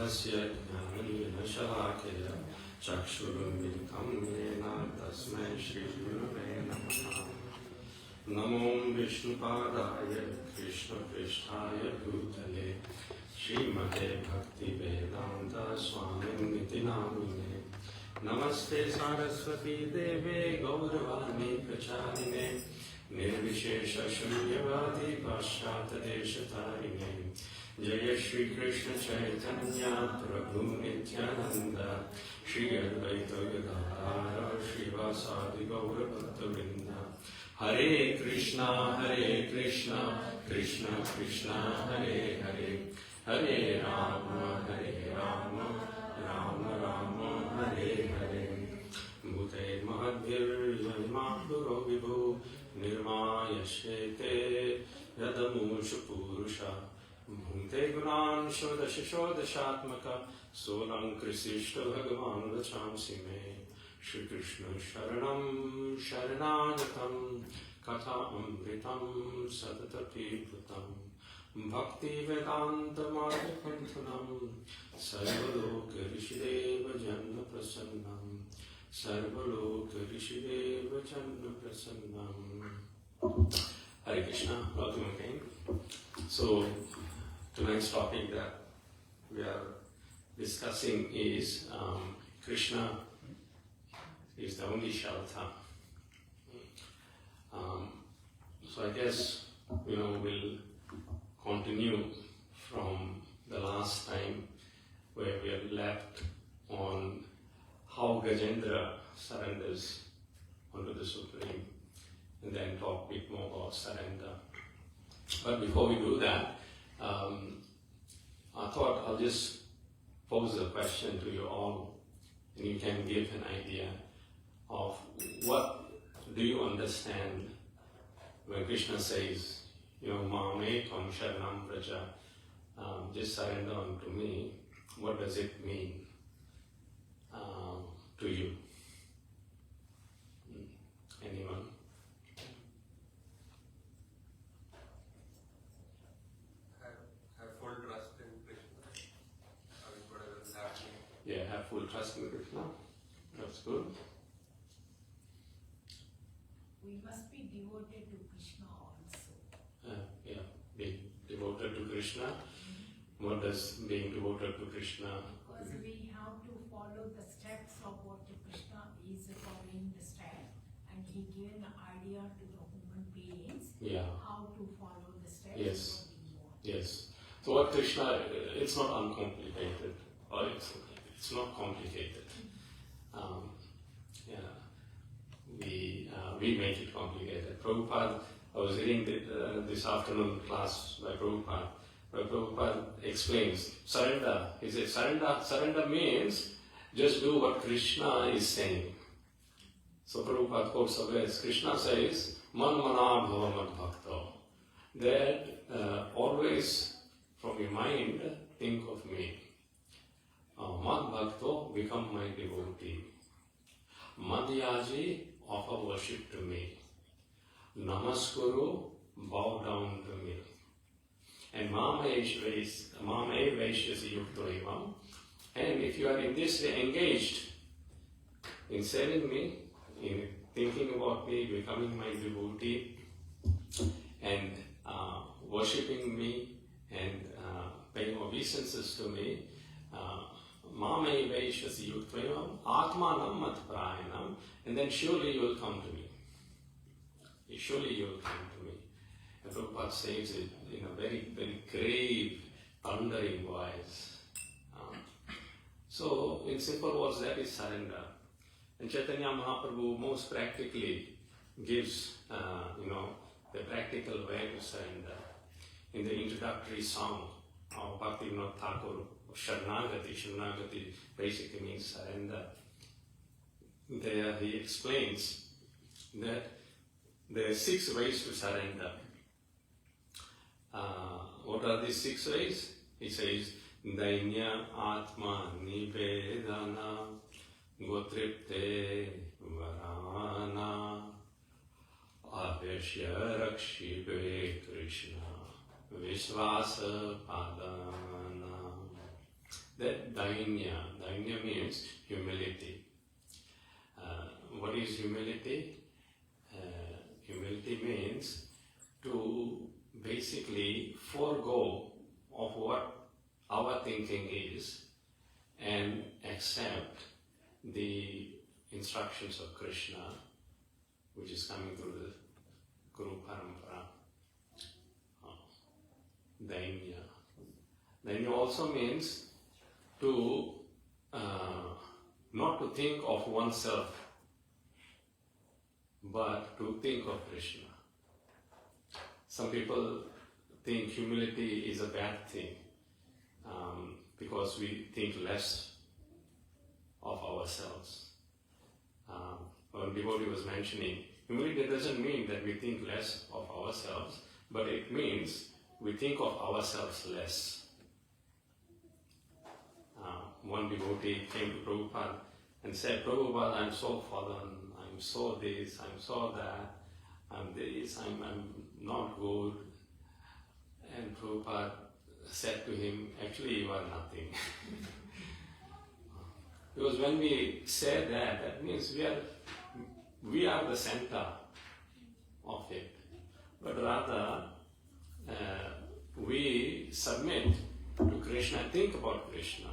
तस्य ज्ञानेन शलाकया चक्षुरुन्मिलितं येन तस्मै श्रीगुरवे नमः। नमो विष्णुपादाय कृष्णपृष्ठाय भूतले श्रीमते भक्तिवेदान्त स्वामिनिति नामिने। नमस्ते सारस्वती देवे गौरवाणी प्रचारिणे निर्विशेष शून्यवादी पाश्चात्यदेशतारिणे। जय श्री कृष्ण चैतन्य प्रभु नित्यानंद श्री अद्वैत गदाधर श्रीवासादि गौरभक्तवृंद। हरे कृष्णा कृष्ण कृष्ण हरे हरे, हरे राम राम राम हरे हरे। भूते महद्भिर्यमाहुरो विभु निर्मायश्येते यदमूषु पुरुषा। भूते गुणान् षोडशात्मक सोऽलङ्कृशिष्ट भगवान् वचांसि मे। श्रीकृष्ण शरणं शरणागतं कथामृतं सततपीपुतं भक्तिवेदान्तमार्गपन्थनं सर्वलोकऋषिदेव जन्मप्रसन्नं सर्वलोकऋषिदेव जन्मप्रसन्नं। Hare Krishna, welcome again. So, tonight's topic that we are discussing is Krishna is the only shelter. So I guess, we'll continue from the last time where we have left on how Gajendra surrenders unto the Supreme, and then talk a bit more about surrender. But before we do that, I thought I'll just pose a question to you all, and you can give an idea of what do you understand when Krishna says, Mame Tvam Sharanam Vraja, just surrender unto me. What does it mean to you? Anyone? Have full trust in Krishna. Whatever is happening. Yeah, have full trust in Krishna. That's good. We must be devoted to Krishna also. Being devoted to Krishna. What does being devoted to Krishna? Because we have to follow the steps of what Krishna is following the steps, and he gave an idea to the human beings how to follow the steps. Yes. What we want. Yes. So what Krishna, it's not uncomplicated, or it's not complicated. We make it complicated. Prabhupada, I was reading this afternoon class by Prabhupada, where Prabhupada explains surrender. He says surrender means just do what Krishna is saying. So Prabhupada quotes a verse. Krishna says, Man mana bhava mad bhakto. That always from your mind think of me. Mad bhakto, become my devotee. Madhyaji, offer worship to me. Namaskuru, bow down to me. And Mame Vaishyasi Yuktoivam. And if you are in this way engaged in serving me, in thinking about me, becoming my devotee, and worshipping me, and paying obeisances to me, Mame Vaishyasi Yuktoivam, Atmanam Matprayanam, and then surely you will come to me. Surely you will come to me. And Prabhupada says it in a very, very grave, thundering voice. So, in simple words, that is surrender. And Chaitanya Mahaprabhu most practically gives, the practical way to surrender. In the introductory song of Bhaktivinoda Thakur, Sharanagati basically means surrender. There he explains that there are 6 ways to surrender. What are these 6 ways? He says, Dainya Atma Nivedana Gotripte Varana Aveshya Rakshibe Krishna Vishvasa Padana. that dainya. Dainya means humility. What is humility? Humility means to basically forego of what our thinking is and accept the instructions of Krishna, which is coming through the Guru Parampara. Dainya. Dainya also means to not to think of oneself, but to think of Krishna. Some people think humility is a bad thing because we think less of ourselves. One devotee was mentioning, humility doesn't mean that we think less of ourselves, but it means we think of ourselves less. One devotee came to Prabhupada and said, Prabhupada, I'm so fallen, I'm so this, I'm so that, I'm this, I'm not good. And Prabhupada said to him, actually you are nothing. Because when we say that, that means we are the center of it. But rather, we submit to Krishna, think about Krishna,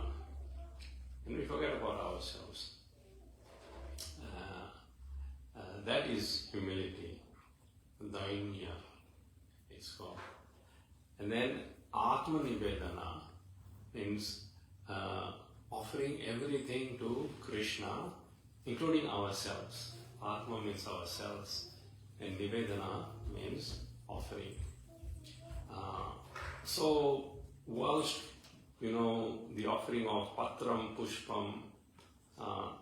and we forget about ourselves. That is humility. Dainya is called. And then Atma Nivedana means offering everything to Krishna, including ourselves. Atma means ourselves, and Nivedana means offering. So, whilst, the offering of Patram, Pushpam,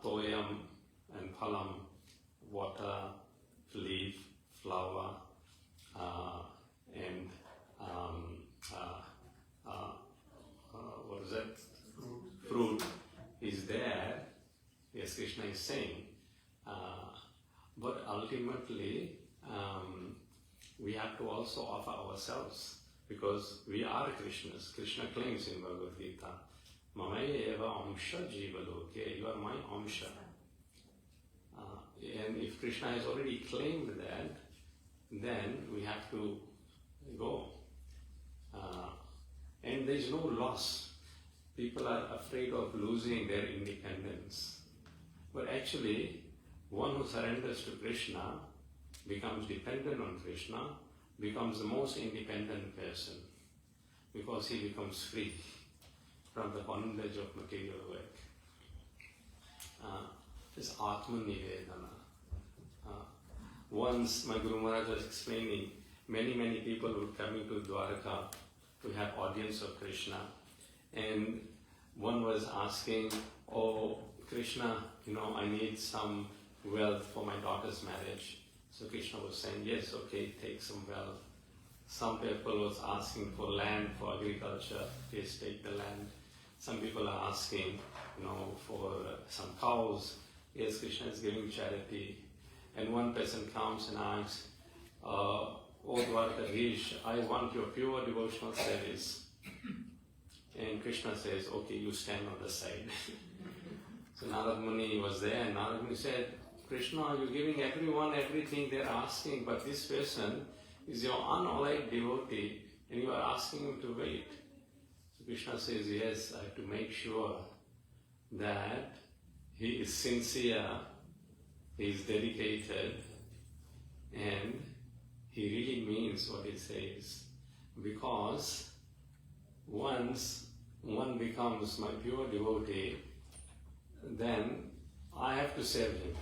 Toyam, and Phalam, water, leaf, flower, and what is that? Fruit is there, yes, Krishna is saying. But ultimately, we have to also offer ourselves, because we are Krishna's. Krishna claims in Bhagavad Gita, Mamaya eva amsha jiva loke, you are my amsha. And if Krishna has already claimed that, then we have to go. And there is no loss. People are afraid of losing their independence. But actually, one who surrenders to Krishna becomes dependent on Krishna, becomes the most independent person, because he becomes free from the bondage of material work. This Atma Nivedana. Once my Guru Maharaj was explaining, many people were coming to Dwarka to have audience of Krishna, and one was asking, oh Krishna, I need some wealth for my daughter's marriage. So Krishna was saying, yes, okay, take some wealth. Some people was asking for land for agriculture, yes, take the land. Some people are asking, for some cows. Yes, Krishna is giving charity. And one person comes and asks, oh Dwarkadhish, I want your pure devotional service. And Krishna says, okay, you stand on the side. So Narad Muni was there, and Narad Muni said, Krishna, you're giving everyone everything they're asking, but this person is your unallied devotee, and you are asking him to wait. So Krishna says, yes, I have to make sure that he is sincere, he is dedicated, and he really means what he says. Because once one becomes my pure devotee, then I have to serve him.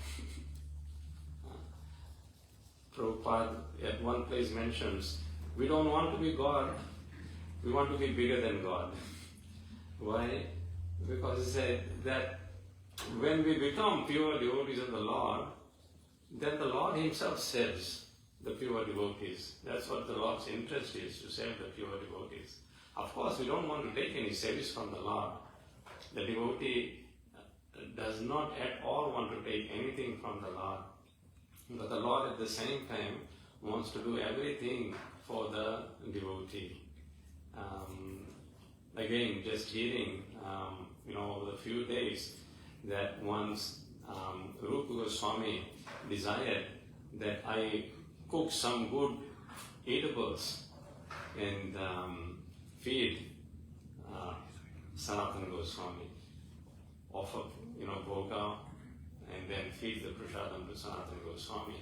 Prabhupada at one place mentions, we don't want to be God, we want to be bigger than God. Why? Because he said that when we become pure devotees of the Lord, then the Lord himself serves the pure devotees. That's what the Lord's interest is, to serve the pure devotees. Of course, we don't want to take any service from the Lord. The devotee does not at all want to take anything from the Lord. But the Lord at the same time wants to do everything for the devotee. again, just hearing, over the few days that once Rupa Goswami desired that I cook some good eatables and feed Sanatana Goswami, offer, bhoga, and then feed the prasadam to Sanatana Goswami.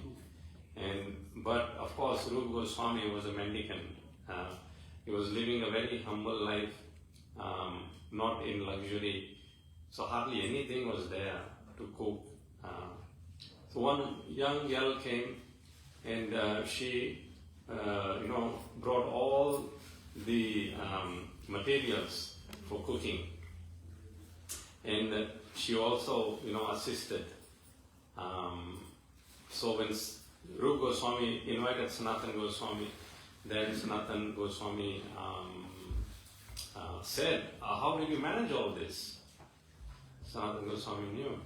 But of course, Rupa Goswami was a mendicant. He was living a very humble life, not in luxury. So hardly anything was there to cook. So one young girl came and she, brought all the materials for cooking. And she also, assisted. So when Rupa Goswami invited Sanatana Goswami, then Sanatana Goswami said, how did you manage all this? Sanatana Goswami knew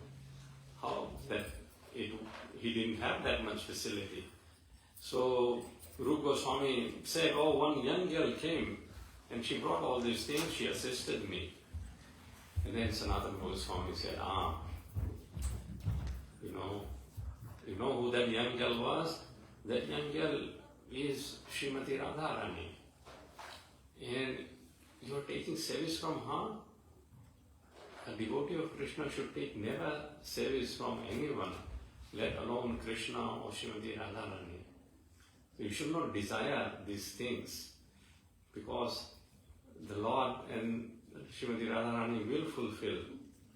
how that he didn't have that much facility. So Rupa Goswami said, one young girl came and she brought all these things, she assisted me. And then Sanatana Goswami said, you know who that young girl was? That young girl is Srimati Radharani. And you are taking service from her? A devotee of Krishna should take never service from anyone, let alone Krishna or Srimati Radharani. So you should not desire these things, because the Lord and Srimati Radharani will fulfill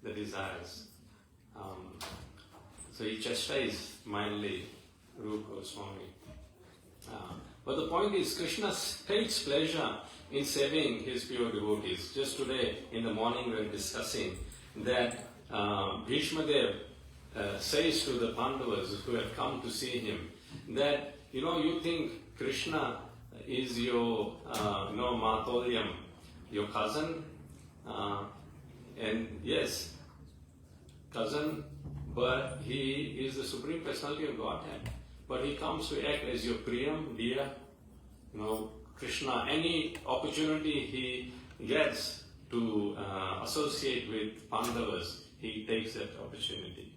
the desires. So he chastised mildly Rupa Goswami. But the point is, Krishna takes pleasure in saving his pure devotees. Just today in the morning we were discussing that Bhishma Dev says to the Pandavas who have come to see him that, you think Krishna is your, Matolyam, your cousin? And yes, cousin, but he is the Supreme Personality of Godhead. But he comes to act as your Priyam, dear. Krishna, any opportunity he gets to associate with Pandavas, he takes that opportunity.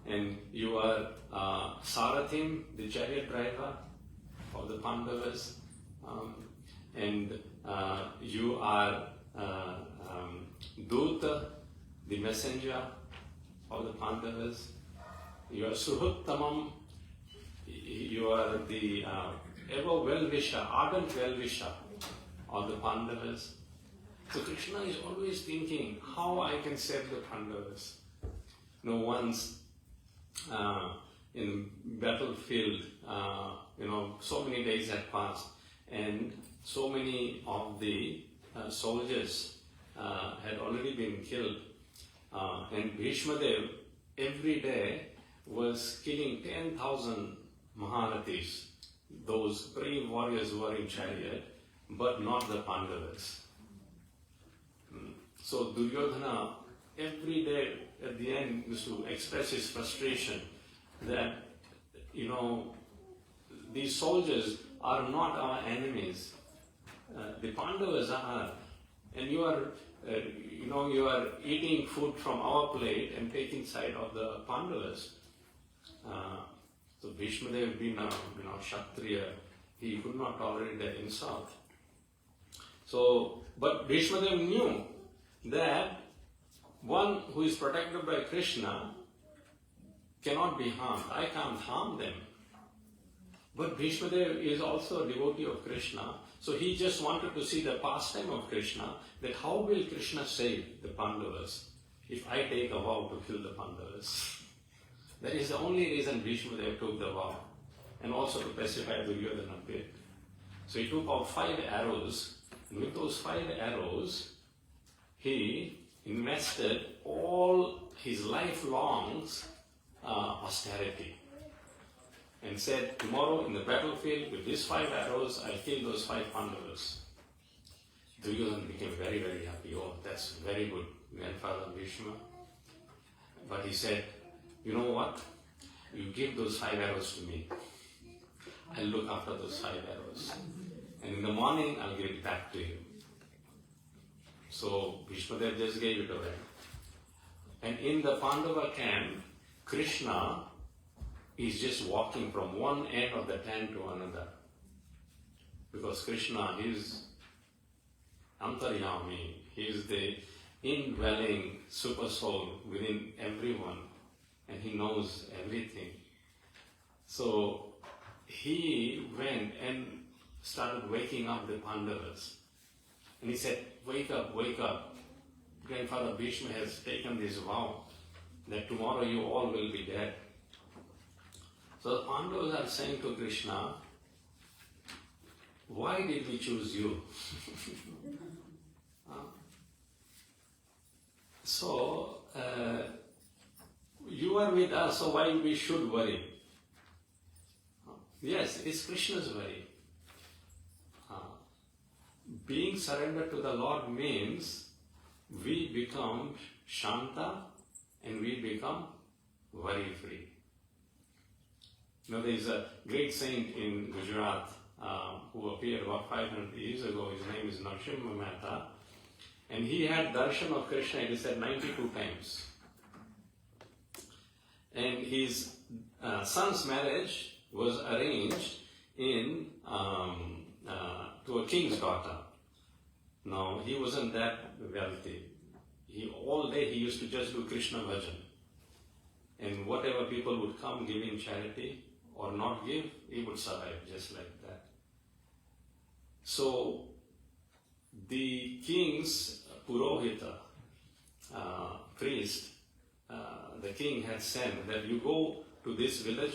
And you are Sarathim, the chariot driver of the Pandavas, and you are Duta, the messenger of the Pandavas. You are Suhuttamam, you are the ever well-wisher, ardent well-wisher of the Pandavas. So Krishna is always thinking how I can serve the Pandavas. Once in battlefield, so many days had passed and so many of the soldiers had already been killed. And Bhishma Dev every day was killing 10,000 Maharathis, those brave warriors who were in chariot, but not the Pandavas. So Duryodhana every day at the end used to express his frustration that, these soldiers are not our enemies. The Pandavas are, and you are, you are eating food from our plate and taking side of the Pandavas. So Bhishma Dev being a Kshatriya, he could not tolerate that insult. So, but Bhishma Dev knew that one who is protected by Krishna cannot be harmed. I can't harm them. But Bhishma Dev is also a devotee of Krishna, so he just wanted to see the pastime of Krishna, that how will Krishna save the Pandavas if I take a vow to kill the Pandavas? That is the only reason Bhishma Dev took the vow, and also to pacify Duryodhana a bit. So he took out 5 arrows, and with those 5 arrows, he invested all his lifelong austerity. And said, tomorrow in the battlefield with these 5 arrows, I'll kill those 5 Pandavas. Duryodhana became very, very happy. Oh, that's very good, grandfather Bhishma. But he said, you know what? You give those 5 arrows to me. I'll look after those 5 arrows. And in the morning, I'll give it back to you. So Bhishmadev just gave it away. And in the Pandava camp, Krishna is just walking from one end of the tent to another. Because Krishna is Antaryami, he is the indwelling super soul within everyone, and he knows everything. So he went and started waking up the Pandavas. And he said, wake up, wake up. Grandfather Bhishma has taken this vow that tomorrow you all will be dead. So the Pandavas are saying to Krishna, why did we choose you? So, you are with us, so why we should worry? Yes, it's Krishna's worry. Being surrendered to the Lord means we become Shanta and we become worry-free. You know, there is a great saint in Gujarat who appeared about 500 years ago. His name is Narasimha Mehta. And he had darshan of Krishna, it is said, 92 times. And his son's marriage was arranged in to a king's daughter. Now, he wasn't that wealthy. All day he used to just do Krishna bhajan. And whatever people would come, give him charity or not give, he would survive just like that. So, the king's Purohita, priest, the king had sent that you go to this village.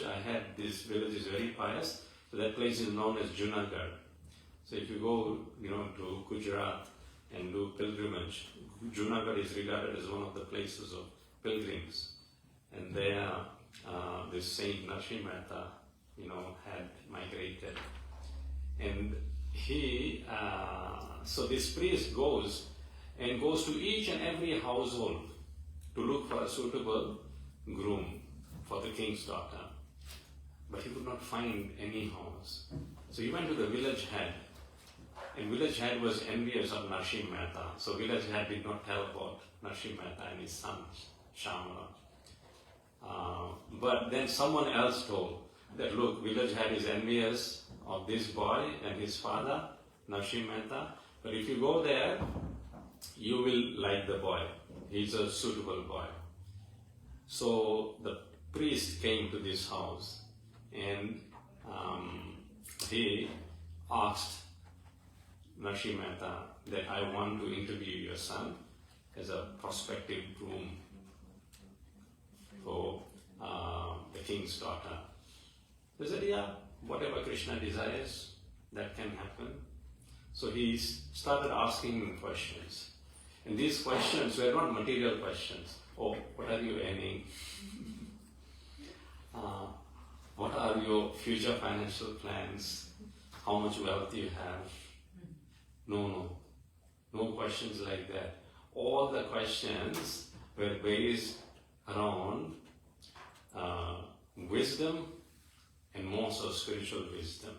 This village is very pious, so that place is known as Junagadh. So if you go, to Gujarat and do pilgrimage, Junagadh is regarded as one of the places of pilgrims. And there, this Saint Narasimha Mehta, had migrated. And so this priest goes to each and every household to look for a suitable groom for the king's daughter. But he could not find any house. So he went to the village head. And village head was envious of Narasimha Mehta. So village head did not tell about Narasimha Mehta and his son, Shamala. But then someone else told that, look, village head is envious of this boy and his father, Narasimha Mehta. But if you go there, you will like the boy. He's a suitable boy. So the priest came to this house and he asked Narasimha Mehta that I want to interview your son as a prospective groom for the king's daughter. He said, yeah, whatever Krishna desires, that can happen. So he started asking him questions. And these questions were not material questions. Oh, what are you earning? What are your future financial plans? How much wealth you have? No questions like that. All the questions were based around wisdom and more so spiritual wisdom.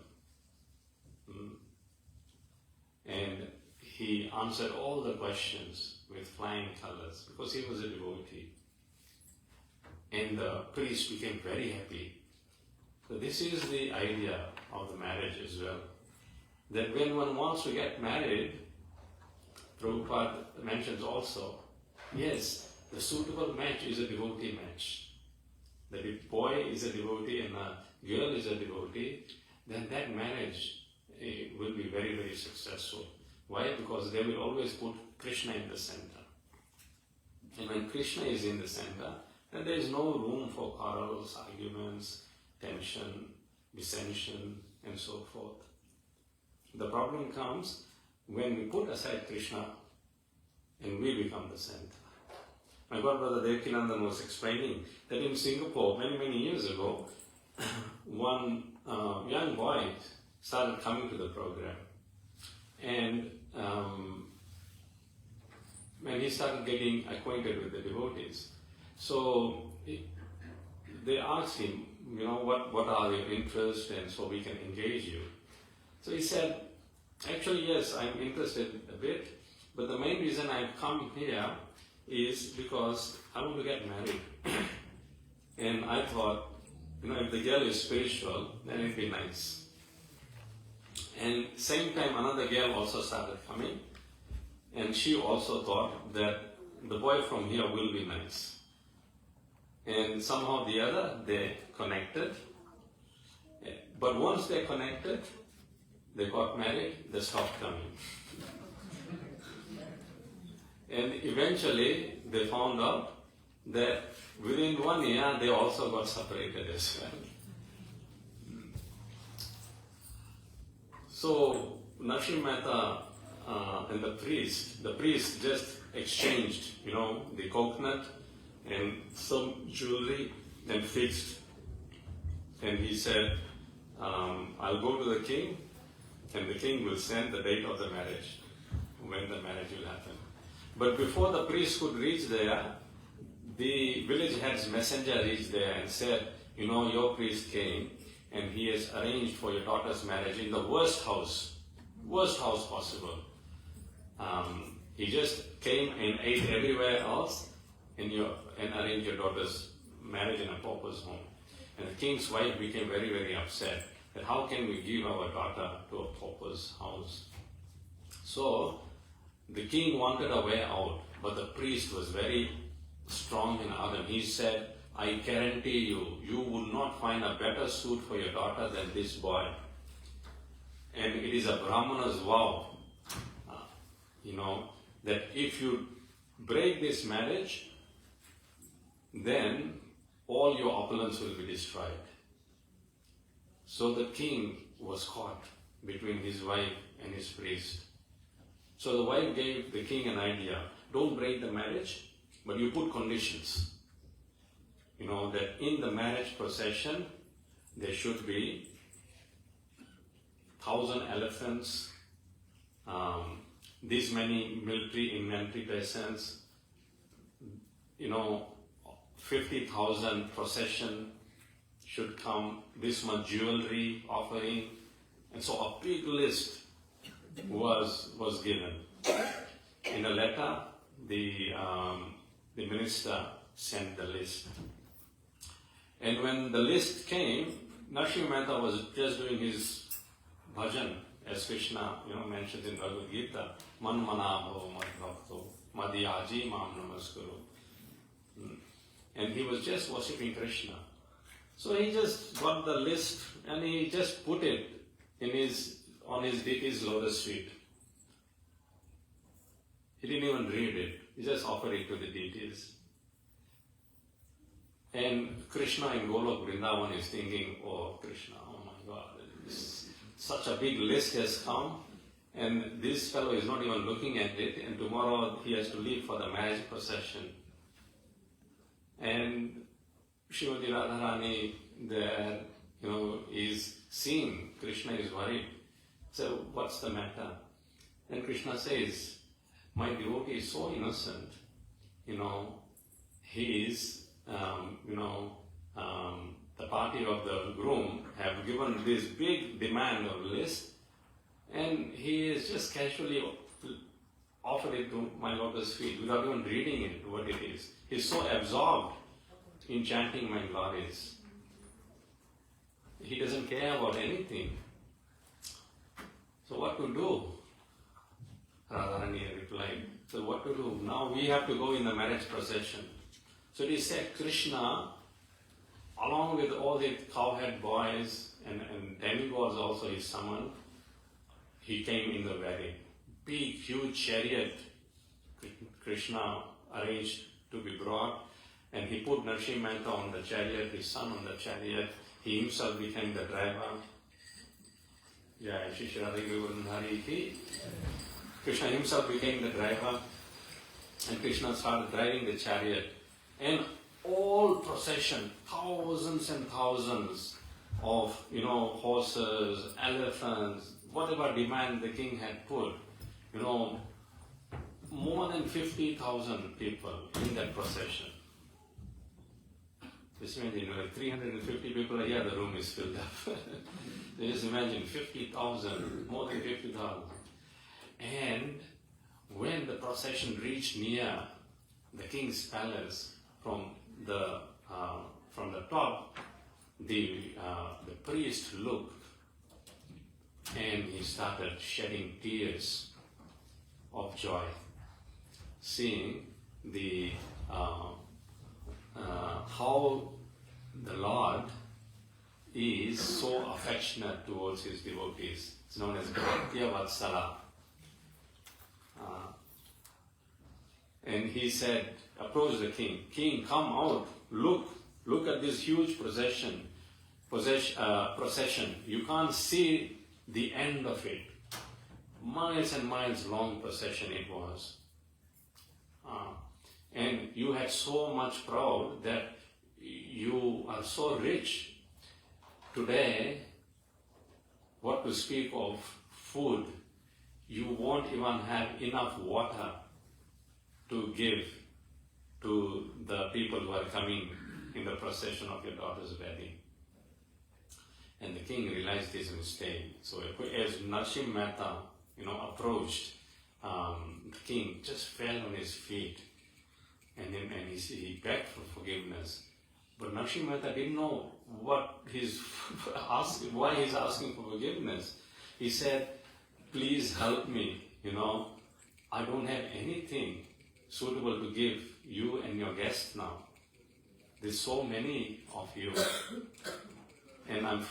And he answered all the questions with flying colors because he was a devotee. And the priest became very happy. So this is the idea of the marriage as well. That when one wants to get married, Prabhupada mentions also, yes, the suitable match is a devotee match. That if boy is a devotee and a girl is a devotee, then that marriage will be very, very successful. Why? Because they will always put Krishna in the center. And when Krishna is in the center, then there is no room for quarrels, arguments, tension, dissension, and so forth. The problem comes when we put aside Krishna and we become the center. My godbrother Devkinandan was explaining that in Singapore, many, many years ago, one young boy started coming to the program. And when he started getting acquainted with the devotees, so they asked him, what are your interests, and so we can engage you. So he said, actually, yes, I'm interested a bit, but But the main reason I've come here is because I want to get married. And I thought, if the girl is spiritual, then it'd be nice. And same time, another girl also started coming. And she also thought that the boy from here will be nice. And somehow the other, they connected. But once they connected, they got married, they stopped coming. And eventually, they found out that within 1 year, they also got separated as well. So, Narasimha Mehta and the priest just exchanged, the coconut and some jewelry and fixed. And he said, I'll go to the king, and the king will send the date of the marriage, when the marriage will happen. But before the priest could reach there, the village head's messenger reached there and said, your priest came and he has arranged for your daughter's marriage in the worst house possible. He just came and ate everywhere else and arranged your daughter's marriage in a pauper's home. And the king's wife became very, very upset that how can we give our daughter to a pauper's house? So the king wanted a way out, but the priest was very strong and ardent. He said, I guarantee you will not find a better suit for your daughter than this boy. And it is a Brahmana's vow, that if you break this marriage, then all your opulence will be destroyed. So the king was caught between his wife and his priest. So the wife gave the king an idea. Don't break the marriage, but you put conditions. That in the marriage procession, there should be 1,000 elephants, this many military inventory persons, 50,000 procession should come, this much jewelry offering. And so a big list was given. In a letter, the minister sent the list. And when the list came, Narasimha Mehta was just doing his bhajan, as Krishna mentions in Bhagavad Gita, Man manabho mad bhakto madhyaji mam namaskuru. And he was just worshipping Krishna. So he just got the list and he just put it on his deity's lotus feet. He didn't even read it. He just offered it to the deities. And Krishna in Golok Vrindavan is thinking, oh Krishna, oh my God, such a big list has come and this fellow is not even looking at it, and tomorrow he has to leave for the marriage procession. And Srimati Radharani there, is seeing Krishna is worried. So what's the matter? And Krishna says, my devotee is so innocent. He is, the party of the groom have given this big demand of list, and he is just casually offered it to my lotus feet without even reading it, what it is. He's so absorbed in chanting my glories. He doesn't care about anything. So what to do? Radharani replied. So what to do? Now we have to go in the marriage procession. So he said, Krishna, along with all the cowhead boys and demigods also he summoned, he came in the very big, huge chariot Krishna arranged to be brought, and he put Narasimha Mehta on the chariot, his son on the chariot. He himself became the driver. Jai Shri Shri Radhe Govardhan Hari Ki. Krishna himself became the driver, and Krishna started driving the chariot. And all procession, thousands and thousands of, horses, elephants, whatever demand the king had put, more than 50,000 people in that procession. Just imagine, 350 people are here, the room is filled up. Just imagine 50,000, more than 50,000. And when the procession reached near the king's palace from the top, the priest looked and he started shedding tears of joy, seeing the how the Lord is so affectionate towards his devotees. It's known as Bhaktya Vatsala. And he said, approach the king. King, come out. Look at this huge procession. You can't see the end of it. Miles and miles long procession it was. And you had so much proud that you are so rich. Today, what to speak of food, you won't even have enough water to give to the people who are coming in the procession of your daughter's wedding. And the king realized his mistake. So as Narsimha Mehta, approached, the king just fell on his feet and he begged for forgiveness. But Narsimha Mehta didn't know why he's asking for forgiveness. He said, please help me, I don't have anything suitable to give you and your guests now. There's so many of you. And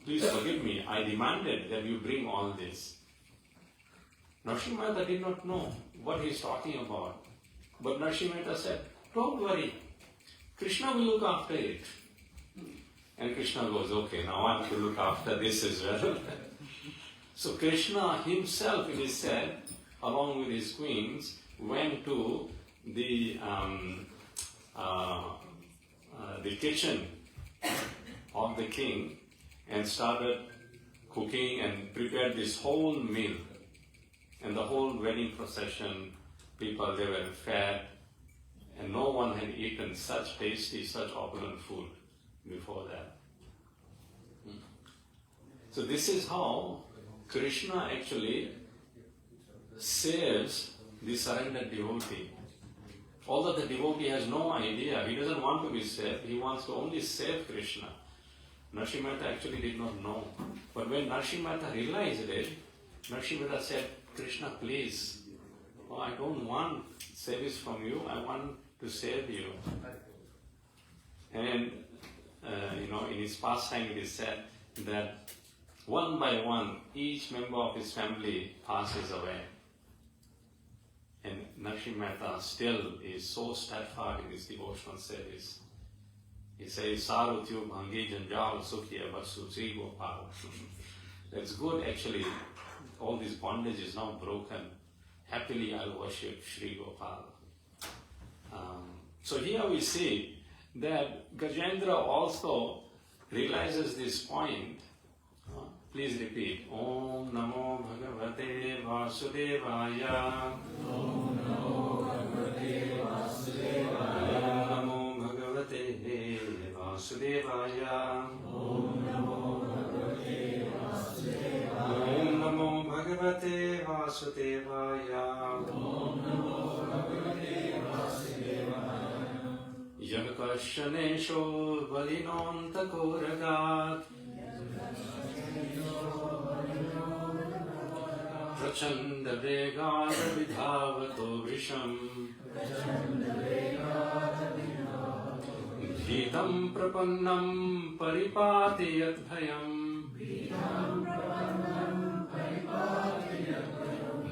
please forgive me, I demanded that you bring all this. Narsimha Mehta did not know what he's talking about. But Narsimha Mehta said, don't worry, Krishna will look after it. And Krishna goes, okay, now I have to look after this as well. So Krishna himself, it is said, along with his queens, went to the kitchen of the king and started cooking and prepared this whole meal. And the whole wedding procession, people, they were fed, and no one had eaten such tasty, such opulent food before that. So this is how Krishna actually saves the surrendered devotee. Although the devotee has no idea, he doesn't want to be saved, he wants to only save Krishna. Narsimha Mehta actually did not know. But when Narsimha Mehta realized it, Narsimha Mehta said, Krishna, please, I don't want service from you, I want to save you. And, in his pastime it is said that one by one, each member of his family passes away. And Narsimha Mehta still is so steadfast in his devotional service. He says, Sarutyu Bhangi Janjal Sukhiya Vasu Sri Gopal. That's good actually. All this bondage is now broken. Happily I'll worship Sri Gopal. So here we see that Gajendra also realizes this point. Please repeat. Om Namo Bhagavate Vasudevaya. Om Namo Bhagavate Vasudevaya. Om Namo Bhagavate Vasudevaya. Om Namo Bhagavate Vasudevaya. Om Namo Bhagavate Vasudevaya. Om Namo Bhagavate Vasudevaya. Yakashanesho Valinonta Koragat. Prachanda Vegada Vidhavato Vrisham. Bhitam Prapannam Paripati Yadbhayam.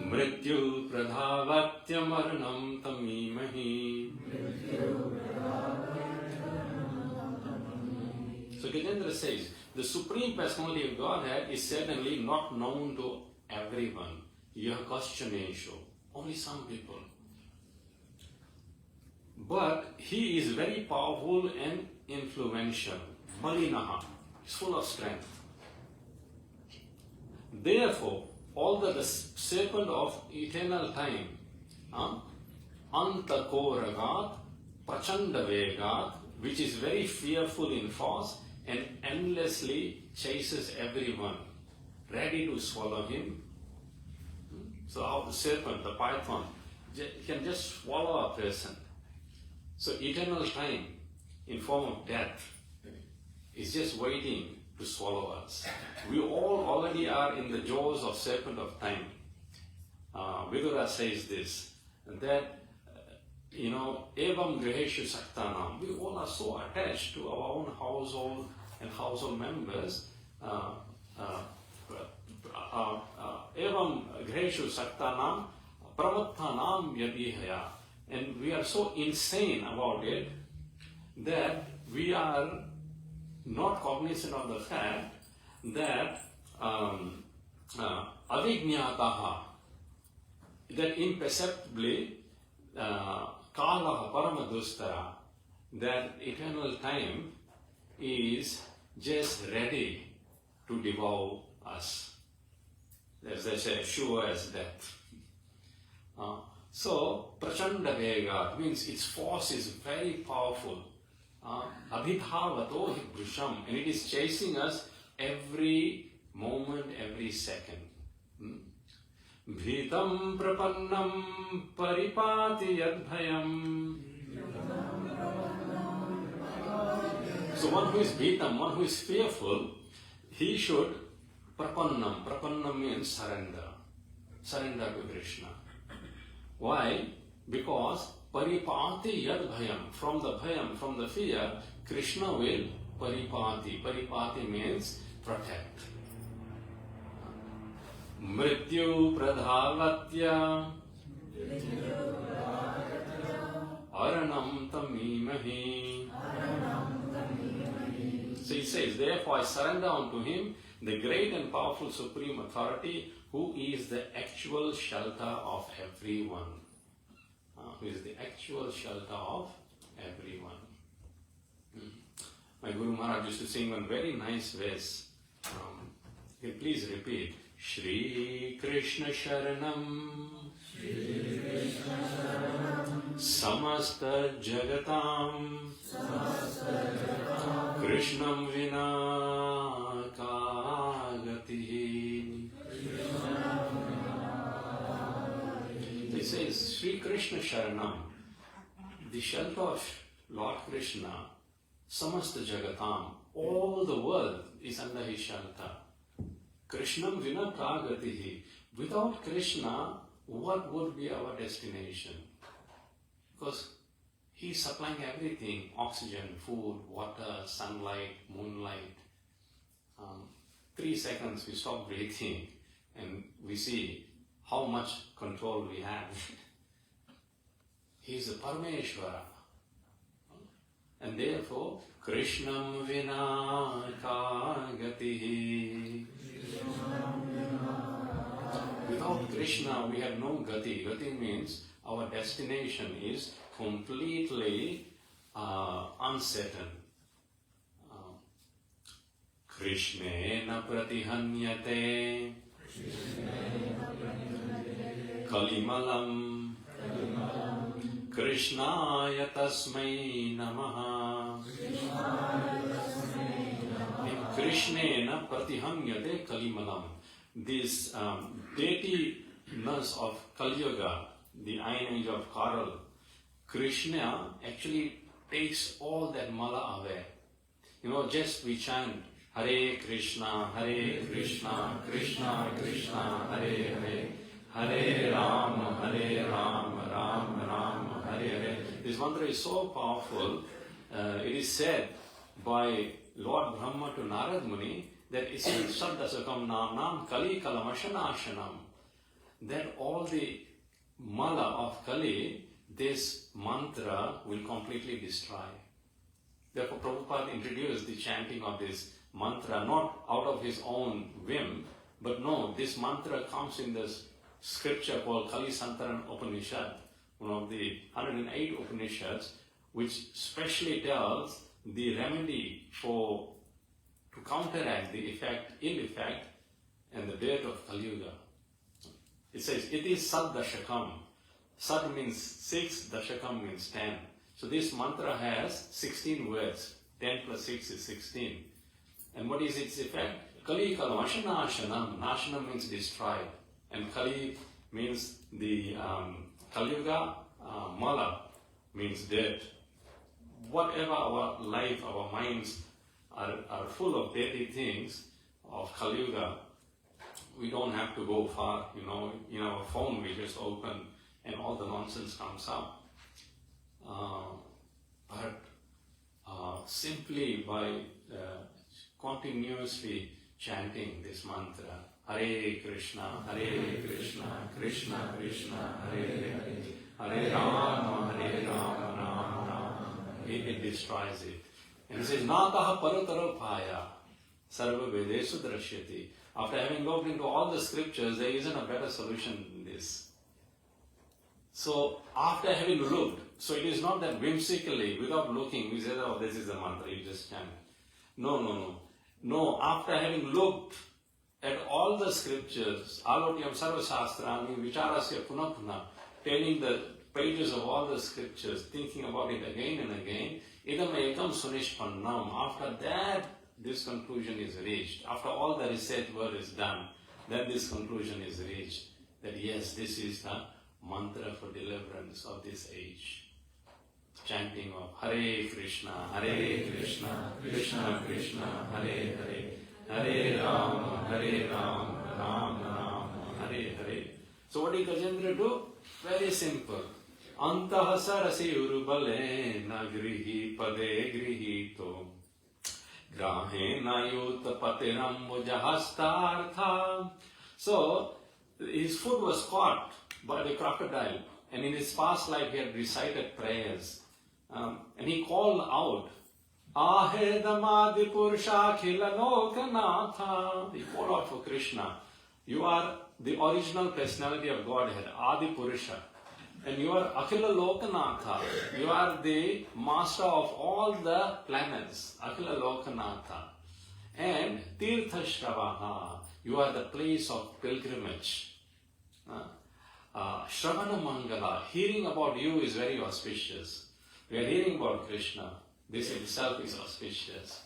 Mrityu Pradhavatya Maranam Tamimahi. So Gajendra says, the Supreme Personality of Godhead is certainly not known to everyone. Yakaschanesho, only some people. But he is very powerful and influential. Balinaha, is full of strength. Therefore, although the serpent of eternal time, Antakoragat, Pachandavegat, which is very fearful in force and endlessly chases everyone, ready to swallow him. So how the serpent, the python, can just swallow a person. So eternal time in form of death is just waiting to swallow us. We all already are in the jaws of serpent of time. Viraja says this, that evam griheshu saktanam, we all are so attached to our own household and household members. Evam griheshu saktanam pravattanam yadihaya. And we are so insane about it that we are not cognizant of the fact that avijñātaha, that imperceptibly kalaha paramadustara, that eternal time is just ready to devour us. As they say, sure as death. So, prachanda vega means its force is very powerful. Abhidhavato hi brusham, and it is chasing us every moment, every second. Bhitam prapannam paripati yadbhayam. So one who is bhitam, one who is fearful, he should prapannam. Prapannam means surrender. Surrender to Krishna. Why? Because paripati yadbhayam, from the fear, Krishna will paripati. Paripati means protect. Mrityu pradhavatya aranam tamimahi. So he says, therefore I surrender unto him, the great and powerful supreme authority, who is the actual shelter of everyone. Who is the actual shelter of everyone. My Guru Maharaj used to sing one very nice verse. Please repeat. Shri Krishna Sharanam Samasta Jagatam Krishnam Vina Kagati. He says, Shri Krishna Sharanam, the shelter of Lord Krishna, Samasta Jagatam, all the world is under his shelter. Krishnam Vina Kagatihi. Without Krishna, what would be our destination? Because he is supplying everything, oxygen, food, water, sunlight, moonlight. 3 seconds we stop breathing and we see how much control we have. He is a Parameshwara. And therefore, Krishnam Vina Kagatihi. Without Krishna, we have no gati. Gati means our destination is completely uncertain. Krishnena pratihanyate kalimalam Krishnaya tasmai namaha. Krishnena pratihanyate kalimalam. This deitiness of Kali Yuga, the Iron Age of Coral, Krishna actually takes all that mala away. Just we chant Hare Krishna, Krishna Krishna, Hare Hare, Hare Rama, Rama Rama, Hare Hare. This mantra is so powerful. It is said by Lord Brahma to Narad Muni that it is Saddasakam Nam Kali Kalamashanashanam, that all the mala of Kali, this mantra will completely destroy. Therefore, Prabhupada introduced the chanting of this mantra not out of his own whim, but no, this mantra comes in this scripture called Kali Santaran Upanishad, one of the 108 Upanishads, which specially tells the remedy to counteract the ill effect and the death of Kali Yuga. It says, it is Sad Dashakam. Sad means 6, Dashakam means 10. So this mantra has 16 words. 10 plus 6 is 16. And what is its effect? Kali Kalamashana Ashanam. Nashanam means destroyed. And Kali means the Kali Yuga, Mala means death. Whatever our life, our minds are full of dirty things of Kali Yuga, we don't have to go far, in our phone we just open and all the nonsense comes up. But simply by continuously chanting this mantra, Hare Krishna, Krishna Krishna, Hare Hare, Hare Rama, Rama Rama, it destroys it. And it says, Nataha Paratarapaya, Sarva Vedesu Drashyati. After having looked into all the scriptures, there isn't a better solution than this. So, after having looked, so it is not that whimsically, without looking, we say, oh, this is the mantra, you just chant. No, after having looked at all the scriptures, Alotyam Sarva Shastrani, Vicharasya Puna Puna, telling the pages of all the scriptures, thinking about it again and again, Idam Ekam Sunishpannam. After that, this conclusion is reached. After all the research work is done, then this conclusion is reached. That yes, this is the mantra for deliverance of this age. Chanting of Hare Krishna, Krishna Krishna, Hare Hare, Hare Rama, Rama Rama, Hare Hare. So what did Gajendra do? Very simple. Antaha sarasi urubale na grihi pade grihito grahe nayut patiram mujahastartha. So his foot was caught by the crocodile, and in his past life he had recited prayers, and he called out, Ahedamadi Purusha Khilanokanatha. He called out for Krishna. You are the original personality of Godhead, Adi Purusha. And you are Akhila Lokanatha. You are the master of all the planets, Akhila Lokanatha. And Tirtha Shravaha. You are the place of pilgrimage. Shravana Mangala. Hearing about you is very auspicious. We are hearing about Krishna. This itself is auspicious.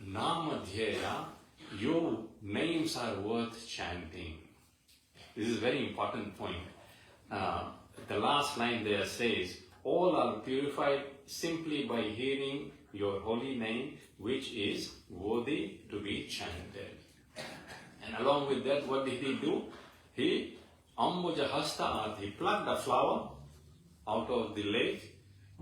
Namadhyaya. Your names are worth chanting. This is a very important point. The last line there says, all are purified simply by hearing your holy name, which is worthy to be chanted. And along with that, what did he do? He Ambuja Hasta, he plucked a flower out of the lake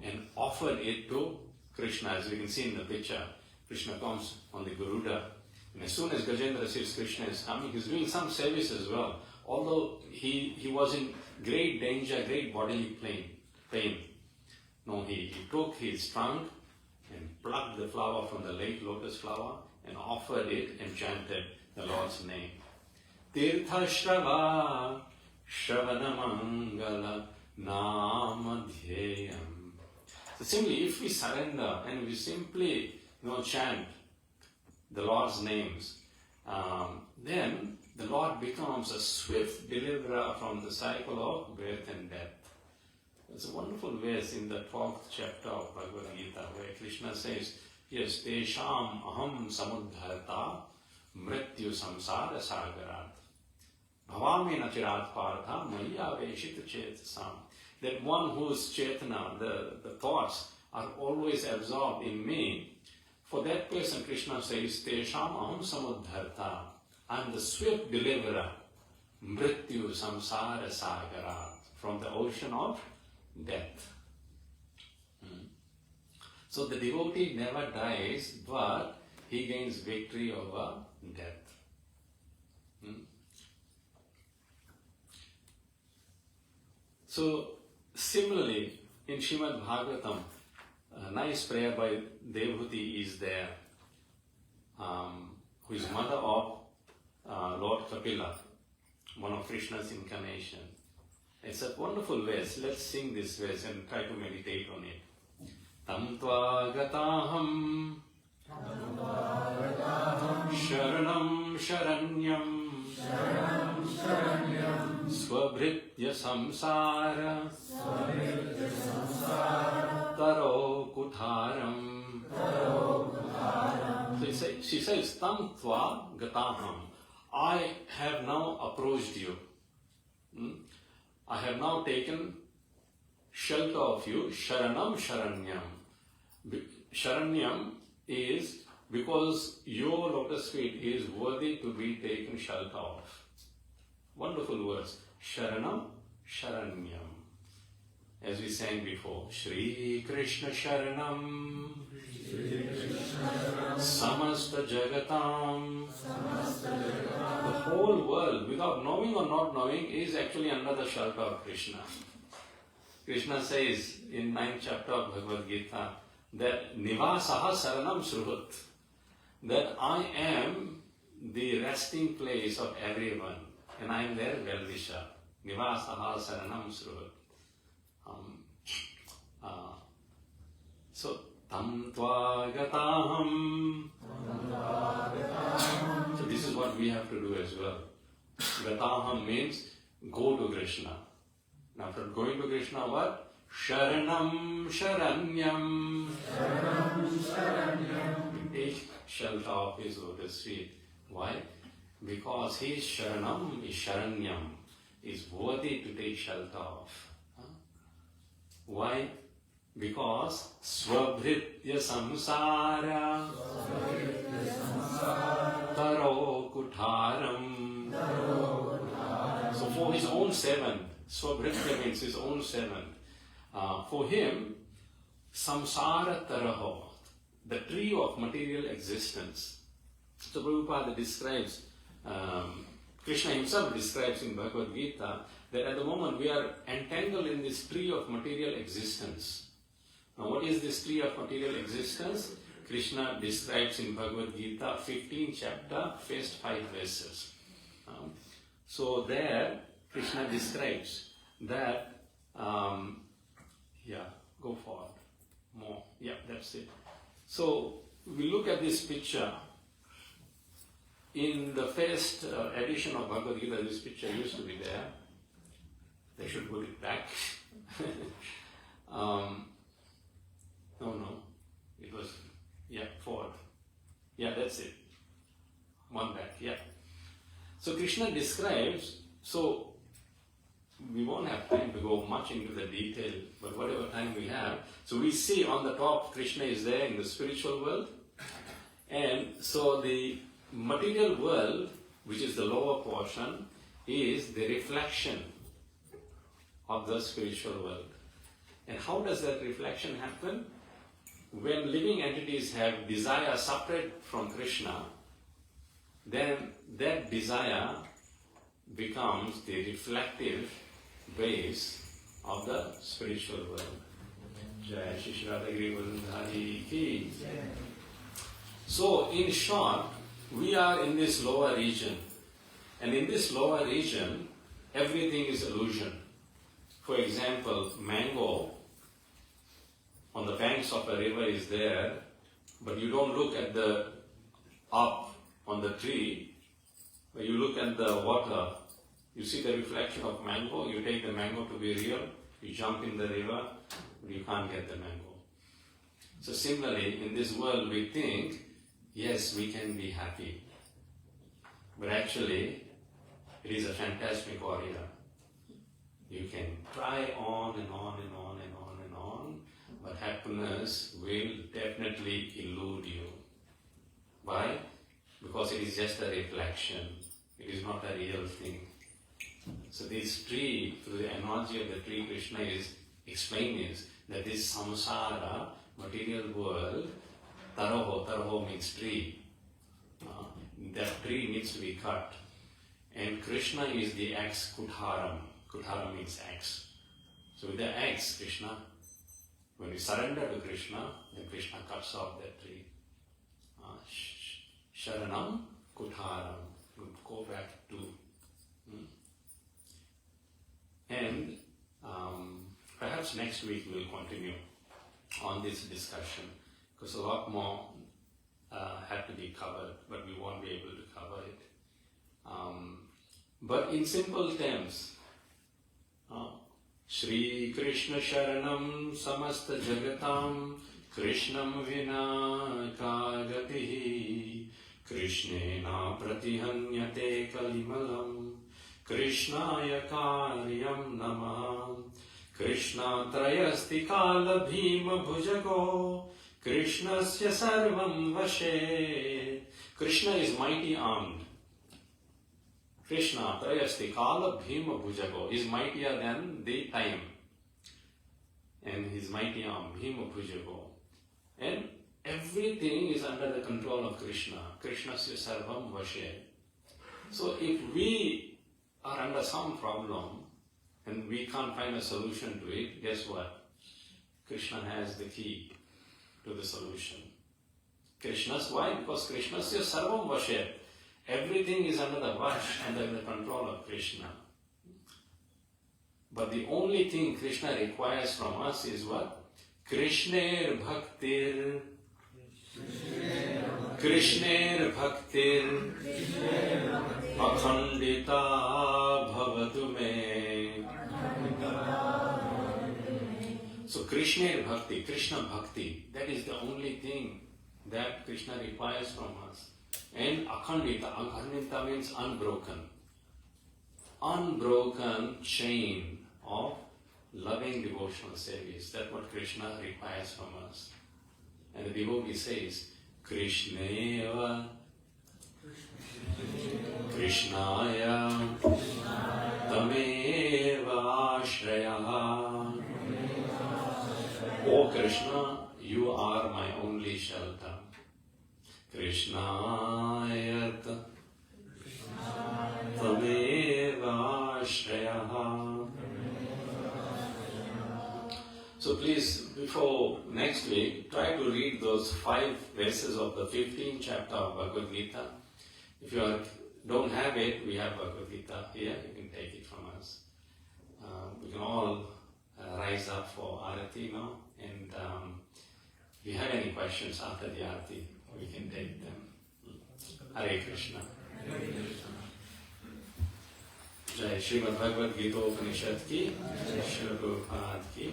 and offered it to Krishna. As we can see in the picture, Krishna comes on the Garuda. And as soon as Gajendra sees Krishna is coming, he's doing some service as well. Although he was in great danger, great bodily pain. No, he took his trunk and plucked the flower from the lake, lotus flower, and offered it and chanted the Lord's name. Tirtha Shrava Shravana Mangala Namadhyayam. So simply, if we surrender and we simply chant the Lord's names, then the Lord becomes a swift deliverer from the cycle of birth and death. There's a wonderful verse in the 12th chapter of Bhagavad Gita where Krishna says, yes, Tesham aham samudharta mrityu samsara sagarat bhavami nachirat partha maya veshit chetasam. That one whose chetana, the thoughts, are always absorbed in me, for that person Krishna says, Tesham aham samudharta. I am the swift deliverer, mrityu samsara sagarat, from the ocean of death. So the devotee never dies, but he gains victory over death. So similarly, in Srimad Bhagavatam, a nice prayer by Devhuti is there, who is mother of Lord Kapila, one of Krishna's incarnation. It's a wonderful verse. Let's sing this verse and try to meditate on it. Tam tva gataham sharanam sharanyam swabhritya samsara taro kutharam. So she says, Tam tva gataham. I have now approached you. I have now taken shelter of you, Sharanam Sharanyam. Sharanyam is because your lotus feet is worthy to be taken shelter of. Wonderful words. Sharanam Sharanyam. As we sang before, Shri Krishna Sharanam Samasta Jagatam. The whole world, without knowing or not knowing, is actually under the shelter of Krishna. Krishna says in 9th chapter of Bhagavad Gita that Nivasaha Saranam Sruhat, that I am the resting place of everyone and I am their well-wisher. Nivasaha Saranam Sruhat. So, Tam Tvagataham. So this is what we have to do as well. Gataham means go to Krishna. Now after going to Krishna, what? Sharanam Sharanyam. We take shelter of his lotus feet. Why? Because his Sharanam is Sharanyam, is worthy to take shelter of. Why? Because Swabhritya Samsara Taro Kutharam. So for his own servant, Swabhritya means his own servant. For him, Samsara Taraho, the tree of material existence. So Prabhupada describes, Krishna himself describes in Bhagavad Gita that at the moment we are entangled in this tree of material existence. Now what is this tree of material existence? Krishna describes in Bhagavad Gita 15th chapter, first 5 verses. So there Krishna describes that, go forward, more, that's it. So we look at this picture. In the first edition of Bhagavad Gita, this picture used to be there. They should put it back. No, it was, forward. That's it. One back, So Krishna describes, so we won't have time to go much into the detail, but whatever time we have, so we see on the top Krishna is there in the spiritual world, and so the material world, which is the lower portion, is the reflection of the spiritual world. And how does that reflection happen? When living entities have desire separate from Krishna, then that desire becomes the reflective base of the spiritual world. Jai Shri Radha Ki. So, in short, we are in this lower region. And in this lower region, everything is illusion. For example, mango on the banks of a river is there, but you don't look at the up on the tree, but you look at the water, you see the reflection of mango, you take the mango to be real, you jump in the river, but you can't get the mango. So similarly, in this world we think, yes, we can be happy, but actually it is a phantasmic warrior. You can try on and on and on and on and on, but happiness will definitely elude you. Why? Because it is just a reflection. It is not a real thing. So this tree, through the analogy of the tree, Krishna is explaining is that this samsara, material world, taraho means tree. That tree needs to be cut. And Krishna is the axe kutharam. Kutharam means axe. So with the axe, Krishna, when we surrender to Krishna, then Krishna cuts off that tree. Sharanam kutharam. We'll go back to. And perhaps next week we'll continue on this discussion, because a lot more had to be covered, but we won't be able to cover it. But in simple terms, Shri Krishna Sharanam Samasta Jagatam Krishnam Vina Kagatihi Krishnena Pratihanyate Kalimalam Krishnaya karyam namah. Krishna trayasti kala bhima bhujago. Krishnasya sarvam vashe. Krishna is mighty armed. Krishna trayasti kala bhima bhujago is mightier than the time. And his mighty arm, bhima bhujago. And everything is under the control of Krishna. Krishnasya sarvam vashe. So if we are under some problem and we can't find a solution to it, guess what? Krishna has the key to the solution. Krishna's why? Because Krishnasya sarvam vashe. Everything is under the vash, under the control of Krishna. But the only thing Krishna requires from us is what? Krishner bhaktir. Krishner bhaktir. Akhandita bhavatu me. So Krishner bhakti, Krishna bhakti, that is the only thing that Krishna requires from us. And akhandita, akhandita means unbroken. Unbroken chain of loving devotional service. That's what Krishna requires from us. And the devotee says, Krishneva, Krishnaya, Tameva Shreya. O Krishna, you are my only shelter. Krishnaya, Tameva Shreya. So please, before next week, try to read those 5 verses of the 15th chapter of Bhagavad Gita. If you don't have it, we have Bhagavad Gita here. You can take it from us. We can all rise up for Arati now. And if you have any questions after the Arati, we can take them. Hare Krishna. Jai Srimad Bhagavad Gita Upanishad ki, Jai Srila Prabhupada ki.